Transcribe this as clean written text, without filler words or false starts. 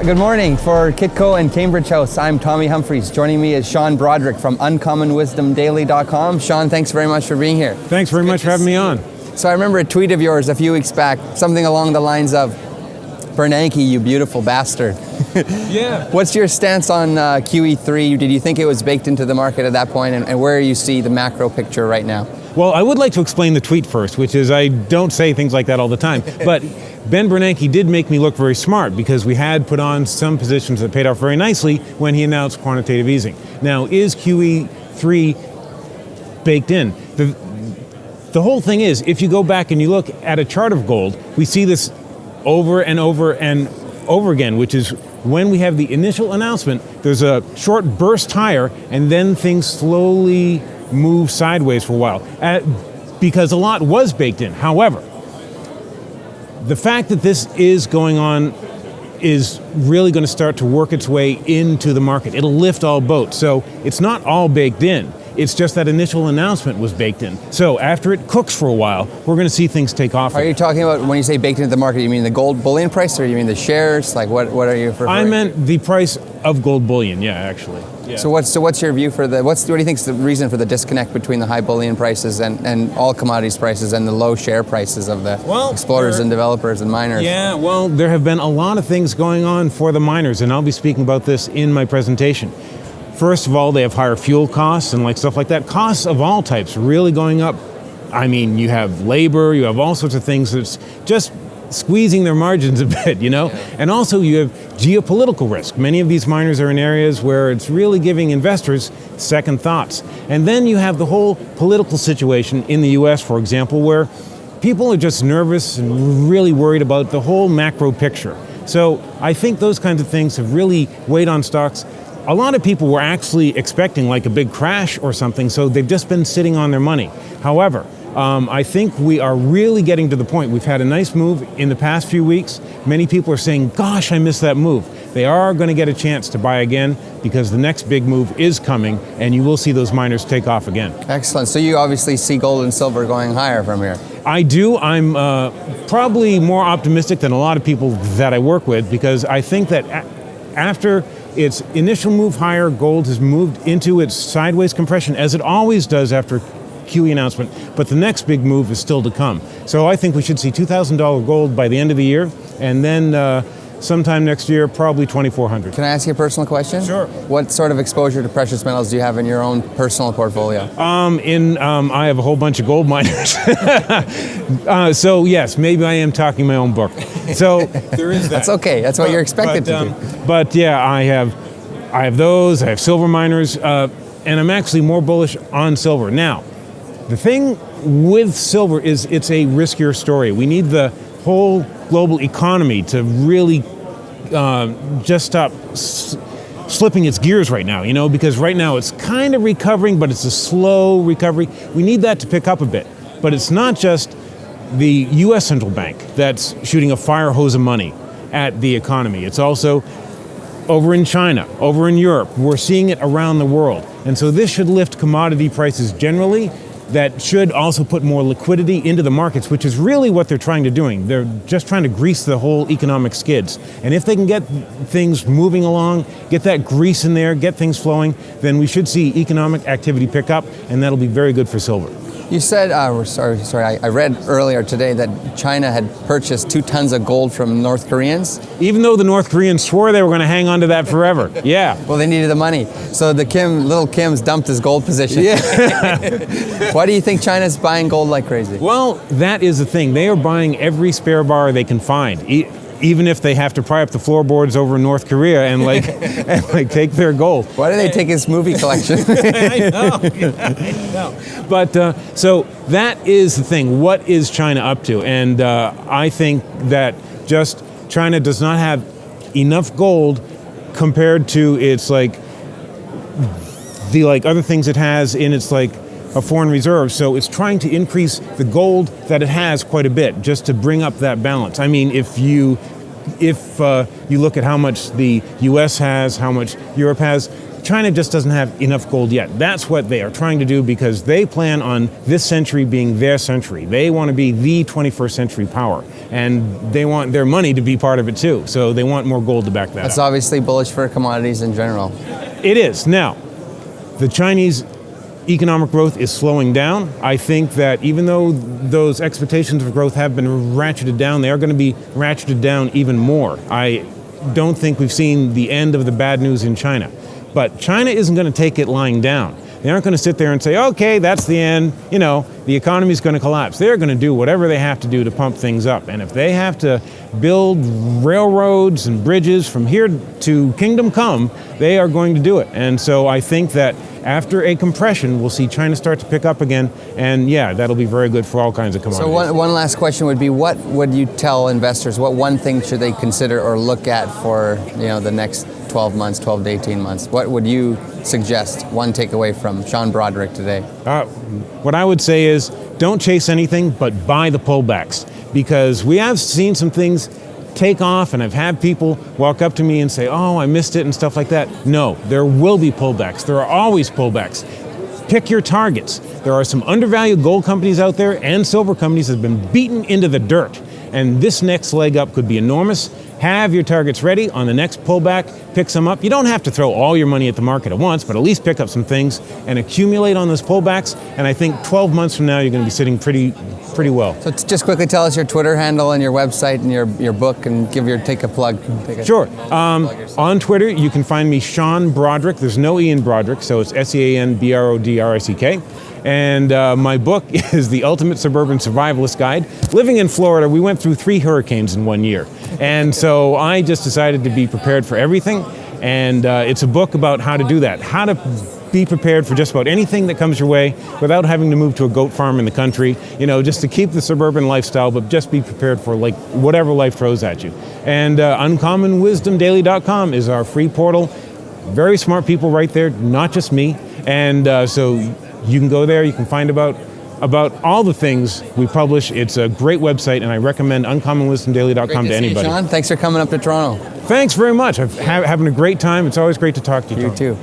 Good morning. For Kitco and Cambridge House, I'm Tommy Humphreys. Joining me is Sean-Brodrick from uncommonwisdomdaily.com. Sean, thanks very much for being here. Thanks very much for having me on. So I remember a tweet of yours a few weeks back, something along the lines of, Bernanke, you beautiful bastard. Yeah. What's your stance on QE3? Did you think it was baked into the market at that point, and where you see the macro picture right now? Well, I would like to explain the tweet first, which is I don't say things like that all the time. But Ben Bernanke did make me look very smart because we had put on some positions that paid off very nicely when he announced quantitative easing. Now, is QE3 baked in? The whole thing is, if you go back and you look at a chart of gold, we see this over and over and over again, which is when we have the initial announcement, there's a short burst higher, and then things slowly move sideways for a while, because a lot was baked in. However, the fact that this is going on is really going to start to work its way into the market. It'll lift all boats. So it's not all baked in. It's just that initial announcement was baked in. So after it cooks for a while, we're going to see things take off. Are you talking about, when you say baked into the market, you mean the gold bullion price, or you mean the shares? Like what are you referring? I meant the price of gold bullion, yeah, actually. Yeah. So what's your view for what do you think is the reason for the disconnect between the high bullion prices and all commodities prices and the low share prices of the explorers and developers and miners? Yeah, well, there have been a lot of things going on for the miners, and I'll be speaking about this in my presentation. First of all, they have higher fuel costs and stuff like that. Costs of all types really going up. I mean, you have labor, you have all sorts of things that's just squeezing their margins a bit, you know? And also you have geopolitical risk. Many of these miners are in areas where it's really giving investors second thoughts. And then you have the whole political situation in the US, for example, where people are just nervous and really worried about the whole macro picture. So I think those kinds of things have really weighed on stocks. A lot of people were actually expecting like a big crash or something, so they've just been sitting on their money. However, I think we are really getting to the point. We've had a nice move in the past few weeks. Many people are saying, gosh, I missed that move. They are going to get a chance to buy again because the next big move is coming, and you will see those miners take off again. Excellent. So you obviously see gold and silver going higher from here. I do. I'm probably more optimistic than a lot of people that I work with, because I think that after its initial move higher, gold has moved into its sideways compression, as it always does after QE announcement, but the next big move is still to come. So I think we should see $2,000 gold by the end of the year, and then sometime next year, probably 2,400. Can I ask you a personal question? Sure. What sort of exposure to precious metals do you have in your own personal portfolio? I have a whole bunch of gold miners. So yes, maybe I am talking my own book. So there is that. That's okay. That's what you're expected to do. But yeah, I have those. I have silver miners, and I'm actually more bullish on silver. Now, the thing with silver is it's a riskier story. We need the whole global economy to really just stop slipping its gears right now, you know, because right now it's kind of recovering, but it's a slow recovery. We need that to pick up a bit. But it's not just the U.S. central bank that's shooting a fire hose of money at the economy. It's also over in China, over in Europe. We're seeing it around the world. And so this should lift commodity prices generally. That should also put more liquidity into the markets, which is really what they're trying to do. They're just trying to grease the whole economic skids. And if they can get things moving along, get that grease in there, get things flowing, then we should see economic activity pick up, and that'll be very good for silver. You said, I read earlier today that China had purchased 2 tons of gold from North Koreans. Even though the North Koreans swore they were going to hang on to that forever. Yeah. Well, they needed the money. So the little Kim's dumped his gold position. Yeah. Why do you think China's buying gold like crazy? Well, that is the thing. They are buying every spare bar they can find. Even if they have to pry up the floorboards over in North Korea and take their gold. Why do they take his movie collection? I know. But so that is the thing. What is China up to? And I think that just China does not have enough gold compared to its other things it has in its a foreign reserve. So it's trying to increase the gold that it has quite a bit, just to bring up that balance. I mean, if you look at how much the U.S. has, how much Europe has, China just doesn't have enough gold yet. That's what they are trying to do because they plan on this century being their century. They want to be the 21st century power, and they want their money to be part of it too. So they want more gold to back that up. That's obviously bullish for commodities in general. It is. Now, the Chinese economic growth is slowing down. I think that even though those expectations of growth have been ratcheted down, they are going to be ratcheted down even more. I don't think we've seen the end of the bad news in China. But China isn't going to take it lying down. They aren't going to sit there and say, okay, that's the end, the economy is going to collapse. They're going to do whatever they have to do to pump things up. And if they have to build railroads and bridges from here to Kingdom Come, they are going to do it. And so I think that after a compression, we'll see China start to pick up again. And yeah, that'll be very good for all kinds of commodities. So one last question would be, what would you tell investors, what one thing should they consider or look at for the next 12 months, 12 to 18 months? What would you suggest, one takeaway from Sean-Brodrick today? What I would say is don't chase anything, but buy the pullbacks. Because we have seen some things take off, and I've had people walk up to me and say, oh, I missed it and stuff like that. No, there will be pullbacks. There are always pullbacks. Pick your targets. There are some undervalued gold companies out there and silver companies that have been beaten into the dirt. And this next leg up could be enormous. Have your targets ready. On the next pullback, pick some up. You don't have to throw all your money at the market at once, but at least pick up some things and accumulate on those pullbacks. And I think 12 months from now, you're going to be sitting pretty well. So just quickly tell us your Twitter handle and your website and your book, and take a plug. Sure. On Twitter, you can find me Sean-Brodrick. There's no E in Brodrick, so it's SeanBrodrick. And my book is The Ultimate Suburban Survivalist Guide. Living in Florida, we went through 3 hurricanes in 1 year. And so I just decided to be prepared for everything. And it's a book about how to do that, how to be prepared for just about anything that comes your way without having to move to a goat farm in the country, just to keep the suburban lifestyle, but just be prepared for whatever life throws at you. And uncommonwisdomdaily.com is our free portal. Very smart people right there, not just me. And so you can go there, you can find about all the things we publish. It's a great website, and I recommend uncommonwisdomdaily.com to anybody. Sean, thanks for coming up to Toronto. Thanks very much. I'm having a great time. It's always great to talk to you, Tom. You too.